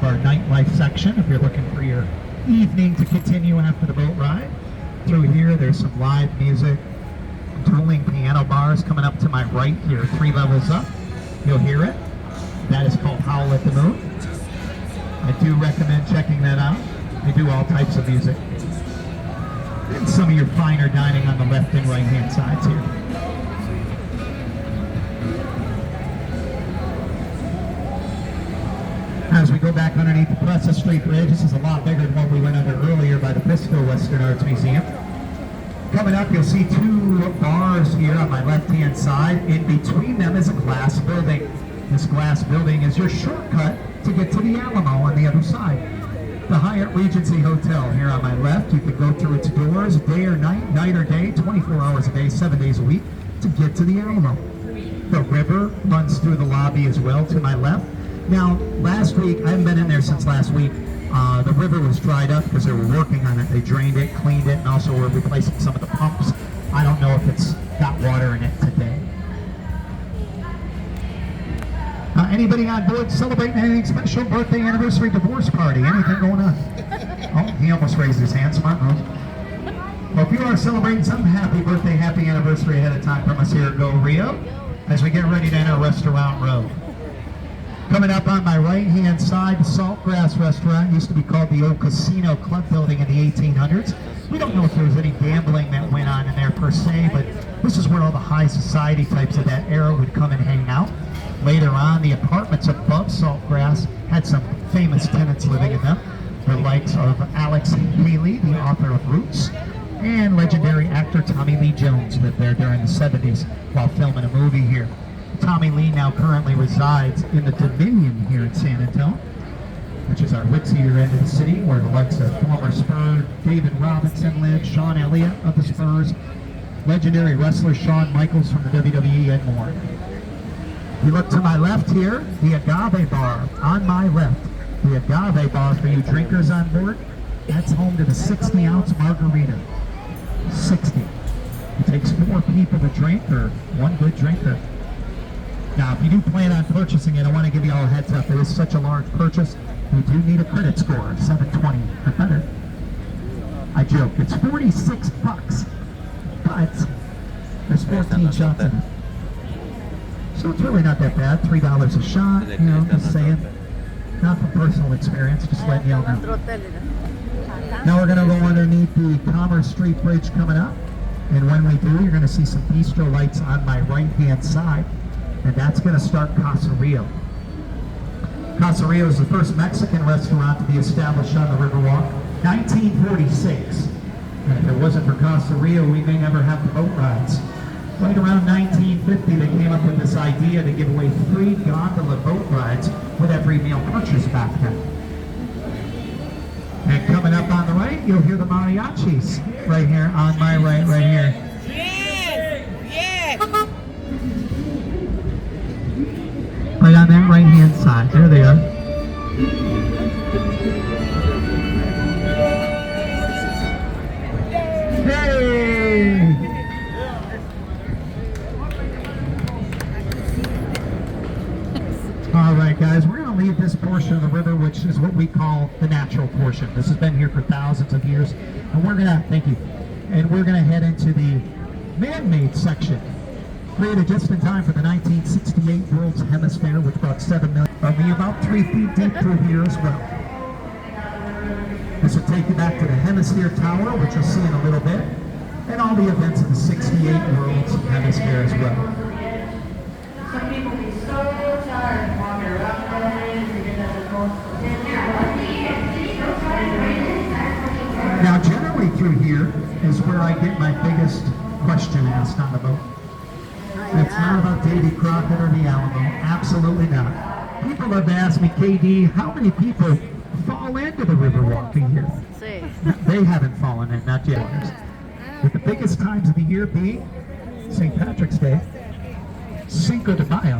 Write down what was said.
our nightlife section if you're looking for your evening to continue after the boat ride. Through here, there's some live music, dueling piano bars coming up to my right here, 3 levels up. You'll hear it. That is called Howl at the Moon. I do recommend checking that out. They do all types of music. And some of your finer dining on the left and right hand sides here. As we go back underneath the Presa Street Bridge, this is a lot bigger than what we went under earlier by the Pisco Western Arts Museum. Coming up, you'll see 2 bars here on my left-hand side. In between them is a glass building. This glass building is your shortcut to get to the Alamo on the other side. The Hyatt Regency Hotel here on my left. You can go through its doors day or night, night or day, 24 hours a day, 7 days a week to get to the Alamo. The river runs through the lobby as well to my left. Now, last week, I haven't been in there since last week. The river was dried up because they were working on it. They drained it, cleaned it, and also were replacing some of the pumps. I don't know if it's got water in it today. Anybody on board celebrating anything special? Birthday, anniversary, divorce party? Anything going on? Oh, he almost raised his hand. Smart move. Well, if you are celebrating something, happy birthday, happy anniversary ahead of time from us here at Go Rio as we get ready to enter Restaurant Row. Coming up on my right-hand side, the Saltgrass Restaurant used to be called the Old Casino Club Building in the 1800s. We don't know if there was any gambling that went on in there per se, but this is where all the high society types of that era would come and hang out. Later on, the apartments above Saltgrass had some famous tenants living in them, the likes of Alex Haley, the author of Roots, and legendary actor Tommy Lee Jones lived there during the 70s while filming a movie here. Tommy Lee now currently resides in the Dominion here in San Antonio, which is our ritzier end of the city, where the likes of former Spur David Robinson lived, Sean Elliott of the Spurs, legendary wrestler Shawn Michaels from the WWE, and more. If you look to my left here, the Agave Bar on my left. The Agave Bar for you drinkers on board, that's home to the 60-ounce margarita. 60. It takes 4 people to drink, or 1 good drinker. Now, if you do plan on purchasing it, I want to give you all a heads up. It is such a large purchase. You do need a credit score of 720 or better. I joke. It's 46 bucks, but there's 14 shots in it. So it's really not that bad. $3 a shot, you know, just saying. Not from personal experience, just letting y'all know. Now we're going to go underneath the Commerce Street Bridge coming up. And when we do, you're going to see some bistro lights on my right-hand side. And that's going to start Casa Rio. Casa Rio is the first Mexican restaurant to be established on the Riverwalk, 1946. And if it wasn't for Casa Rio, we may never have the boat rides. Right around 1950, they came up with this idea to give away free gondola boat rides with every meal purchase back then. And coming up on the right, you'll hear the mariachis right here on my right here. Right on that right-hand side. There they are. Hey! All right, guys, we're going to leave this portion of the river, which is what we call the natural portion. This has been here for thousands of years, and we're going to, thank you, and we're going to head into the man-made section. Created just in time for the 1968 World's Hemisphere, which brought 7 million. Only about 3 feet deep through here as well. This will take you back to the Hemisphere Tower, which you'll see in a little bit, and all the events of the 68 World's Hemisphere as well. Some people be so tired of walking around Now, generally through here is where I get my biggest question asked on the boat. It's not about Davy Crockett or the Alamo. Absolutely not. People have asked me, KD, how many people fall into the Riverwalk a year? They haven't fallen in, not yet. With the biggest times of the year being St. Patrick's Day, Cinco de Mayo.